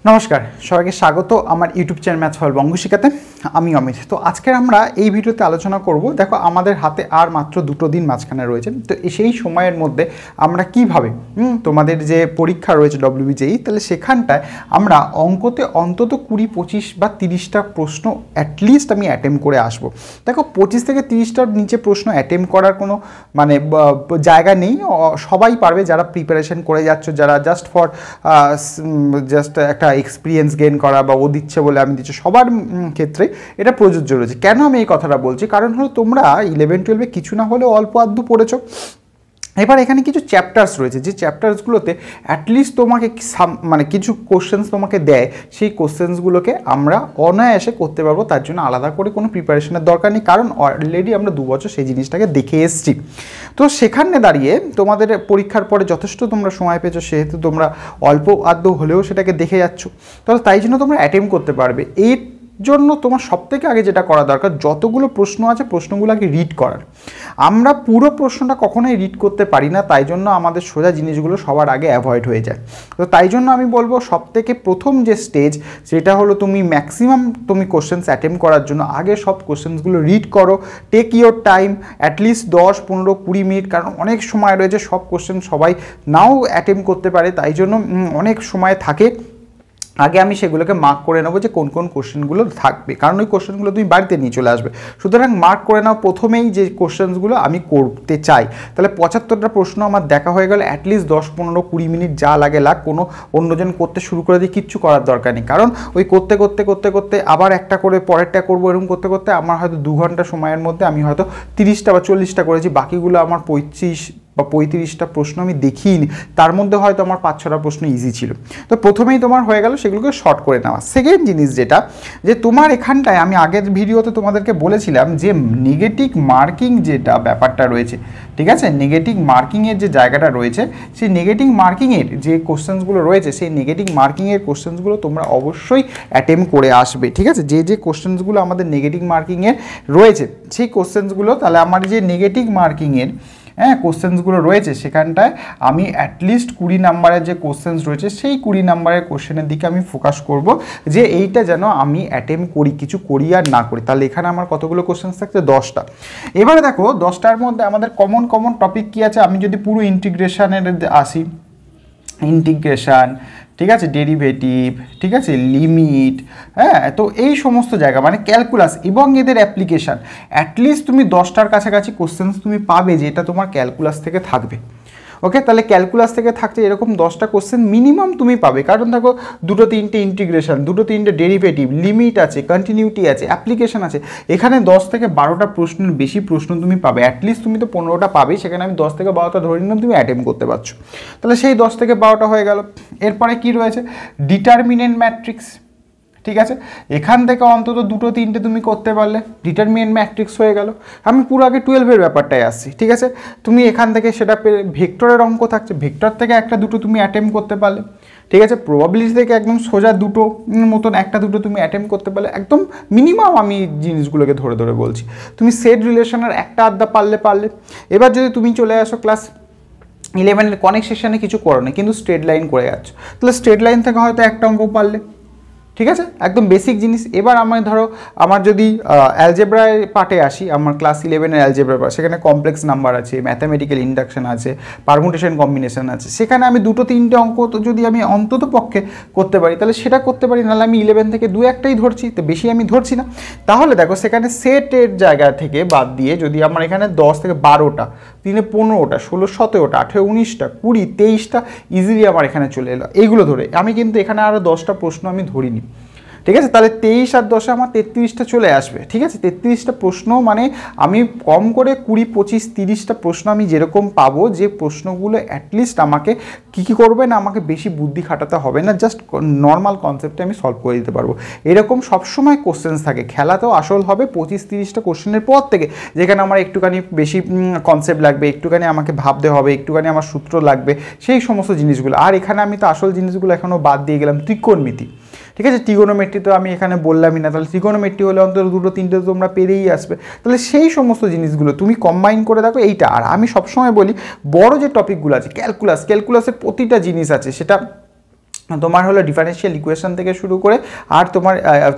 নমস্কার, সবাইকে স্বাগত আমার ইউটিউব চ্যানেল ম্যাথস ফর বঙ্গ শিখাতে। আমি অমিত। তো আজকে আমরা এই ভিডিওতে আলোচনা করব, দেখো আমাদের হাতে আর মাত্র 2 দিন মাঝখানে রয়েছে। তো সেই সময়ের মধ্যে আমরা কিভাবে তোমাদের যে পরীক্ষা রয়েছে WBJEE, তাহলে সেখানটায় আমরা অঙ্কতে অন্তত 20, 25 বা 30টা প্রশ্ন অ্যাটলিস্ট আমি অ্যাটেম্প করে আসবো। দেখো 25 থেকে 30টার নিচে প্রশ্ন অ্যাটেম্প করার কোনো জায়গা নেই। সবাই পারবে যারা প্রিপারেশন করে যাচ্ছ, যারা জাস্ট ফর একটা এক্সপিরিয়েন্স গেইন করা বা ও দিচ্ছে বলে আমি দিচ্ছি, সবার ক্ষেত্রে এটা প্রযোজ্য রয়েছে। কেন আমি এই কথাটা বলছি? কারণ হলো তোমরা 11-12 কিছু না হলেও অল্প আধটু পড়েছো। এবার এখানে কিছু চ্যাপ্টার্স রয়েছে, যে চ্যাপ্টার্সগুলোতে অ্যাটলিস্ট তোমাকে কিছু কোশ্চেন্স তোমাকে দেয়, সেই কোশ্চেন্সগুলোকে আমরা অনায়াসে করতে পারবো। তার জন্য আলাদা করে কোনো প্রিপারেশনের দরকার নেই, কারণ অলরেডি আমরা 2 বছর সেই জিনিসটাকে দেখে এসেছি। তো সেখানে দাঁড়িয়ে তোমাদের পরীক্ষার পরে যথেষ্ট তোমরা সময় পেয়েছো, সেহেতু তোমরা অল্প আদ্য হলেও সেটাকে দেখে যাচ্ছ, তাহলে তাই জন্য তোমরা অ্যাটেম্প করতে পারবে। এই জন্য তোমার সবথেকে আগে যেটা করা দরকার, যতগুলো প্রশ্ন আছে প্রশ্নগুলো আগে রিড করার। আমরা পুরো প্রশ্নটা কখনোই রিড করতে পারি না, তাই জন্য আমাদের সোজা জিনিসগুলো সবার আগে অ্যাভয়েড হয়ে যায়। তো তাই জন্য আমি বলবো সবথেকে প্রথম যে স্টেজ, সেটা হলো তুমি ম্যাক্সিমাম কোশ্চেন্স অ্যাটেম্প করার জন্য আগে সব কোশ্চেন্সগুলো রিড করো। Take your time, at least 10, 15, 20 minute, কারণ অনেক সময় রয়েছে, সব কোশ্চেন সবাই নাও অ্যাটেম্প করতে পারে, তাই জন্য অনেক সময় থাকে। আগে আমি সেগুলোকে মার্ক করে নেবো যে কোন কোন কোশ্চেনগুলো থাকবে, কারণ ওই কোশ্চেনগুলো তুমি বাড়িতে নিয়ে চলে আসবে। সুতরাং মার্ক করে নাও প্রথমেই যে কোশ্চেনগুলো আমি করতে চাই। তাহলে 75টা প্রশ্ন আমার দেখা হয়ে গেল, অ্যাটলিস্ট 10, 15, 20 মিনিট যা লাগে লাগ, কোনো অন্যজন করতে শুরু করে দিয়ে কিচ্ছু করার দরকার নেই। কারণ ওই করতে করতে করতে করতে আবার একটা করে পরেরটা করবো, এরকম করতে করতে আমার হয়তো 2 ঘন্টা সময়ের মধ্যে আমি হয়তো 30টা বা 40টা করেছি, বাকিগুলো আমার 25 বা 35টা প্রশ্ন আমি দেখিনি, তার মধ্যে হয়তো আমার 5-6টা প্রশ্ন ইজি ছিল। তো প্রথমেই তোমার হয়ে গেল সেগুলোকে শর্ট করে নেওয়া। সেকেন্ড জিনিস যেটা, যে তোমার এখানটায় আমি আগের ভিডিওতে তোমাদেরকে বলেছিলাম যে নেগেটিভ মার্কিং যেটা ব্যাপারটা রয়েছে, ঠিক আছে, নেগেটিভ মার্কিংয়ের যে জায়গাটা রয়েছে, সেই নেগেটিভ মার্কিংয়ের যে কোশ্চেন্সগুলো রয়েছে, সেই নেগেটিভ মার্কিংয়ের কোশ্চেন্সগুলো তোমরা অবশ্যই অ্যাটেম্প করে আসবে, ঠিক আছে। যে কোশ্চেন্সগুলো আমাদের নেগেটিভ মার্কিংয়ের রয়েছে, সেই কোশ্চেন্সগুলো, তাহলে আমার যে নেগেটিভ মার্কিংয়ের কোশ্চেন্সগুলো রয়েছে, সেখানটায় আমি অ্যাটলিস্ট 20 নাম্বারের যে কোশ্চেন্স রয়েছে, সেই 20 নাম্বারের কোশ্চেনের দিকে আমি ফোকাস করব, যে এইটা যেন আমি অ্যাটেম্প করি, কিছু করি আর না করি। তাহলে এখানে আমার কতগুলো কোশ্চেন্স থাকছে? 10টা। এবারে দেখো 10টার মধ্যে আমাদের কমন টপিক কী আছে, আমি যদি পুরো ইন্টিগ্রেশনের আসি, ইন্টিগ্রেশন, ঠিক আছে, ডেরিভেটিভ, ঠিক আছে, লিমিট, তো এই সমস্ত জায়গা মানে ক্যালকুলাস এবং এদের অ্যাপ্লিকেশান, অ্যাটলিস্ট তুমি 10টার কাছাকাছি কোশ্চেন্স তুমি পাবে যেটা তোমার ক্যালকুলাস থেকে থাকবে। ওকে, তাহলে ক্যালকুলাস থেকে থাকছে এরকম 10টা কোশ্চেন মিনিমাম তুমি পাবে। কারণ দেখো 2-3টে ইন্টিগ্রেশন, 2-3টে ডেরিভেটিভ, লিমিট আছে, কন্টিনিউটি আছে, অ্যাপ্লিকেশন আছে, এখানে 10 থেকে 12টা প্রশ্নের বেশি প্রশ্ন তুমি পাবে। অ্যাটলিস্ট তুমি তো 15টা পাবেই, সেখানে আমি 10 থেকে 12টা ধরে নিলাম তুমি অ্যাটেম্প করতে পারছো। তাহলে সেই 10 থেকে 12টা হয়ে গেল। এরপরে কি রয়েছে? ডিটারমিনেন্ট ম্যাট্রিক্স, ঠিক আছে, এখান থেকে অন্তত 2-3টে তুমি করতে পারলে ডিটারমিনেন্ট ম্যাট্রিক্স হয়ে গেল। আমি পুরো আগে 12-এর ব্যাপারটাই আসছি, ঠিক আছে। তুমি এখান থেকে সেটা ভেক্টরের অঙ্ক থাকছে, ভেক্টর থেকে 1-2 তুমি অ্যাটেম্প করতে পারলে, ঠিক আছে। প্রবাবিলিটি থেকে একদম সোজা 2 মতন 1-2 তুমি অ্যাটেম্প করতে পারলে, একদম মিনিমাম আমি জিনিসগুলোকে ধরে ধরে বলছি। তুমি সেট রিলেশনের 1-8 পারলে। এবার যদি তুমি চলে আসো ক্লাস 11-এর কনেক্ট সেকশনে কিছু করো না, কিন্তু স্ট্রেট লাইন করে যাচ্ছ, তাহলে স্ট্রেট লাইন থেকে হয়তো একটা অঙ্ক পারলে, ঠিক আছে, একদম বেসিক জিনিস। এবার আমি ধরো আমার যদি অ্যালজেব্রায় পার্টে আসি, আমার ক্লাস 11-এর অ্যালজেব্রা পার্ট, সেখানে কমপ্লেক্স নাম্বার আছে, ম্যাথামেটিক্যাল ইন্ডাকশন আছে, পারমুটেশন কম্বিনেশন আছে, সেখানে আমি 2-3টে অঙ্ক তো যদি আমি অন্তত পক্ষে করতে পারি, তাহলে সেটা করতে পারি। নাহলে আমি 11 থেকে 2-1টাই ধরছি, তো বেশি আমি ধরছি না। তাহলে দেখো সেখানে সেটের জায়গা থেকে বাদ দিয়ে যদি আমার এখানে 10 থেকে 12টা, 3-15টা, 16-17টা, 18-19টা, 20-23টা ইজিলি আমার এখানে চলে এলো। এইগুলো ধরে আমি কিন্তু এখানে আরও 10টা প্রশ্ন আমি ধরিনি, ঠিক আছে। তাহলে 23 আর 10-এ আমার 33টা চলে আসবে, ঠিক আছে। 33টা প্রশ্ন মানে আমি কম করে 20, 25, 30টা প্রশ্ন আমি যেরকম পাবো, যে প্রশ্নগুলো অ্যাটলিস্ট আমাকে কী করবে না, আমাকে বেশি বুদ্ধি খাটাতে হবে না, জাস্ট নর্মাল কনসেপ্টে আমি সলভ করে দিতে পারবো। এরকম সবসময় কোশ্চেন্স থাকে। খেলাতেও আসল হবে 25-30টা কোশ্চেনের পর থেকে, যেখানে আমার একটুখানি বেশি কনসেপ্ট লাগবে, একটুখানি আমাকে ভাবতে হবে, একটুখানি আমার সূত্র লাগবে, সেই সমস্ত জিনিসগুলো। আর এখানে আমি তো আসল জিনিসগুলো এখনও বাদ দিয়ে গেলাম, ত্রিকোণমিতি, ঠিক আছে। ট্রিগোনোমেট্রি তো আমি এখানে বললামই না, তাহলে ট্রিগোনোমেট্রি হলে অন্তত 2-3টে তোমরা পেরেই আসবে। তাহলে সেই সমস্ত জিনিসগুলো তুমি কম্বাইন করে দেখো এইটা। আর আমি সবসময় বলি বড় যে টপিকগুলো আছে, ক্যালকুলাসের প্রতিটা জিনিস আছে, সেটা তোমার হলো ডিফারেন্সিয়াল ইকুয়েশন থেকে শুরু করে আর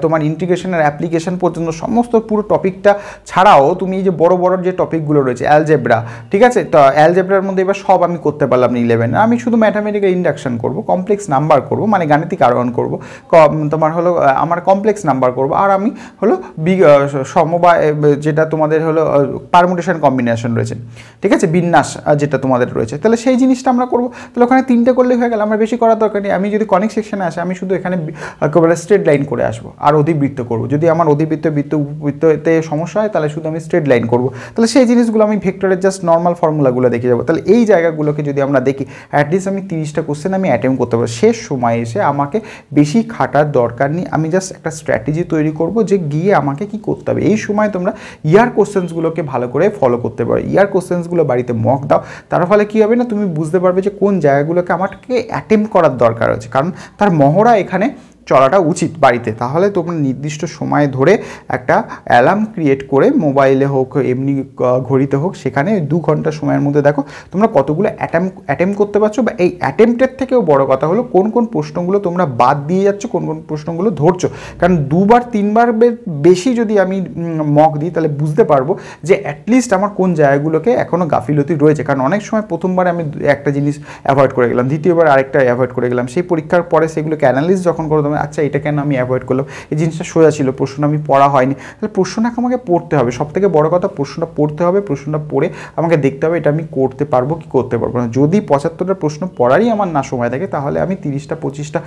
তোমার ইন্টিগ্রেশনের অ্যাপ্লিকেশন পর্যন্ত সমস্ত পুরো টপিকটা ছাড়াও তুমি যে বড় বড় যে টপিকগুলো রয়েছে অ্যালজেব্রা, ঠিক আছে, তো অ্যালজেব্রার মধ্যে এবার সব আমি করতে পারলাম না 11, আমি শুধু ম্যাথামেটিক্যাল ইন্ডাকশন করব, কমপ্লেক্স নাম্বার করব, মানে গাণিতিক আরোহণ করব, তোমার হলো আমার কমপ্লেক্স নাম্বার করব, আর আমি হলো সমবায় যেটা তোমাদের হলো পারমুটেশন কম্বিনেশন রয়েছে, ঠিক আছে, বিন্যাস যেটা তোমাদের রয়েছে, তাহলে সেই জিনিসটা আমরা করবো। তাহলে ওখানে 3টে করলে হয়ে গেল, আমার বেশি করার দরকার নেই। আমি যদি কনিক সেকশনে আসে আমি শুধু এখানে একেবারে স্ট্রেট লাইন করে আসবো আর অধিবৃত্ত করব। যদি আমার বৃত্ততে সমস্যা হয় তাহলে শুধু আমি স্ট্রেট লাইন করব। তাহলে সেই জিনিসগুলো আমি ভেক্টরের জাস্ট নর্মাল ফর্মুলাগুলো দেখে যাবো। তাহলে এই জায়গাগুলোকে যদি আমরা দেখি, অ্যাটলিস্ট আমি 30টা কোশ্চেন আমি অ্যাটেম্প করতে পারবো। শেষ সময় এসে আমাকে বেশি খাটার দরকার নেই, আমি জাস্ট একটা স্ট্র্যাটেজি তৈরি করব যে গিয়ে আমাকে কি করতে হবে। এই সময় তোমরা ইয়ার কোশ্চেন্সগুলোকে ভালো করে ফলো করতে পারো, ইয়ার কোশ্চেন্সগুলো বাড়িতে মক দাও, তার ফলে কী হবে না, তুমি বুঝতে পারবে যে কোন জায়গাগুলোকে আমাকে অ্যাটেম্প করার দরকার আছে, কারণ তার মহড়া এখানে চলাটা উচিত বাড়িতে। তাহলে তোমরা নির্দিষ্ট সময় ধরে একটা অ্যালার্ম ক্রিয়েট করে মোবাইলে হোক এমনি ঘড়িতে হোক, সেখানে 2 ঘন্টা সময়ের মধ্যে দেখো তোমরা কতগুলো অ্যাটেম্প করতে পারছো, বা এই অ্যাটেম্পটের থেকেও বড় কথা হলো কোন কোন প্রশ্নগুলো তোমরা বাদ দিয়ে যাচ্ছ, কোন কোন প্রশ্নগুলো ধরছো। কারণ 2-3বার বেশি যদি আমি মক দিই তাহলে বুঝতে পারবো যে অ্যাটলিস্ট আমার কোন জায়গাগুলোকে এখনও গাফিলতি রয়েছে। কারণ অনেক সময় প্রথমবার আমি একটা জিনিস অ্যাভয়েড করে গেলাম, দ্বিতীয়বার আরেকটা অ্যাভয়েড করে গেলাম, সেই পরীক্ষার পরে সেগুলোকে অ্যানালিস যখন করো আচ্ছা এটা কেন আমি অ্যাভয়েড করলাম, এই জিনিসটা সোজা ছিল, প্রশ্ন আমি পড়া হয়নি। তাহলে প্রশ্নটাকে আমাকে পড়তে হবে, সবথেকে বড় কথা প্রশ্নটা পড়তে হবে, প্রশ্নটা পড়ে আমাকে দেখতে হবে এটা আমি করতে পারবো কি করতে পারবো না। যদি 75টা প্রশ্ন পড়ারই আমার না সময় থাকে তাহলে আমি 30টা-25টা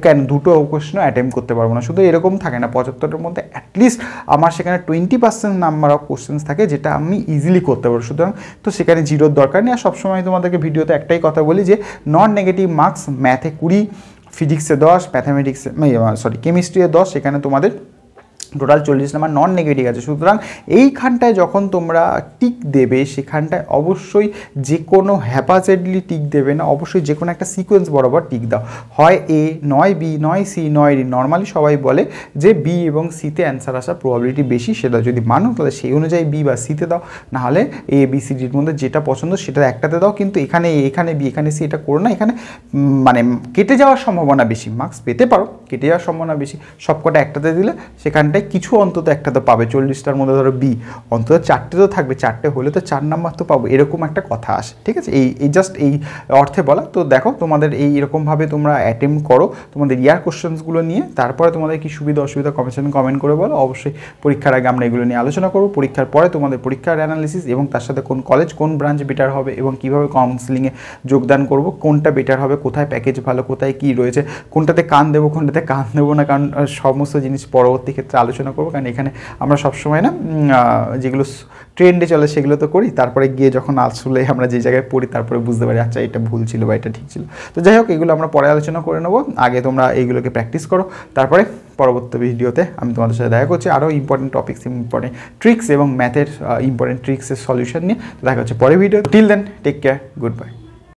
কেন 2টো প্রশ্ন অ্যাটেম্প করতে পারবো না। শুধু এরকম থাকে না, 75টার মধ্যে অ্যাটলিস্ট আমার সেখানে 20% নাম্বার অফ কোশ্চেন্স থাকে যেটা আমি ইজিলি করতে পারবো। সুতরাং তো সেখানে জিরোর দরকার নেই। আর সবসময় তোমাদেরকে ভিডিওতে একটাই কথা বলি যে নন নেগেটিভ মার্কস, ম্যাথে 20, ফিজিক্সে 10, ম্যাথামেটিক্সে কেমিস্ট্রিতে 10, সেখানে তোমাদের টোটাল 40 নাম্বার নন নেগেটিভ আছে। সুতরাং এইখানটায় যখন তোমরা টিক দেবে সেখানটায় অবশ্যই যে কোনো হ্যাপাজেডলি টিক দেবে না, অবশ্যই যে কোনো একটা সিকোয়েন্স বরাবর টিক দাও, হয় এ নয় বি নয় সি নয় ডি। নর্মালি সবাই বলে যে বি এবং সিতে অ্যান্সার আসার প্রবাবিলিটি বেশি, সেটা যদি মানো তাহলে সেই অনুযায়ী বি বা সিতে দাও, নাহলে এ বি সি ডির মধ্যে যেটা পছন্দ সেটা একটাতে দাও। কিন্তু এখানে এখানে বি এখানে সি এটা করো না, এখানে মানে কেটে যাওয়ার সম্ভাবনা বেশি, মার্কস পেতে পারো, কেটে যাওয়ার সম্ভাবনা বেশি। সবকটা একটাতে দিলে সেখানটায় কিছু অন্তত একটা তো পাবে, 40টার মধ্যে ধরো বি অন্তত 4টে তো থাকবে, 4টে হলে তো 4 নাম্বার তো পাবো, এরকম একটা কথা আসে, ঠিক আছে। এই জাস্ট এই অর্থে বলা। তো দেখো তোমাদের এইরকমভাবে তোমরা অ্যাটেম্প করো তোমাদের ইয়ার কোশ্চেন্সগুলো নিয়ে, তারপরে তোমাদের কি সুবিধা অসুবিধা কমেন্ট করে বলো। অবশ্যই পরীক্ষার আগে আমরা এগুলো নিয়ে আলোচনা করবো, পরীক্ষার পরে তোমাদের পরীক্ষার অ্যানালিসিস এবং তার সাথে কোন কলেজ কোন ব্রাঞ্চ বেটার হবে এবং কীভাবে কাউন্সিলিংয়ে যোগদান করব, কোনটা বেটার হবে, কোথায় প্যাকেজ ভালো, কোথায় কী রয়েছে, কোনটাতে কান দেবো কোনটাতে কান দেবো না, কারণ সমস্ত জিনিস পরবর্তী ক্ষেত্রে আলোচনা করবো। কারণ এখানে আমরা সবসময় না যেগুলো ট্রেন্ডে চলে সেগুলো তো করি, তারপরে গিয়ে যখন আসলে আমরা যে জায়গায় পড়ি তারপরে বুঝতে পারি আচ্ছা এটা ভুল ছিল বা এটা ঠিক ছিল। তো যাই হোক এগুলো আমরা পরে আলোচনা করে নেবো, আগে তোমরা এইগুলোকে প্র্যাকটিস করো, তারপরে পরবর্তী ভিডিওতে আমি তোমাদের সাথে দেখা করছি আরও ইম্পর্টেন্ট টপিক্স, ইম্পর্টেন্ট ট্রিক্স এবং ম্যাথের ইম্পর্টেন্ট ট্রিক্সের সলিউশন নিয়ে। দেখা হচ্ছে পরে video. Till then take care, good by.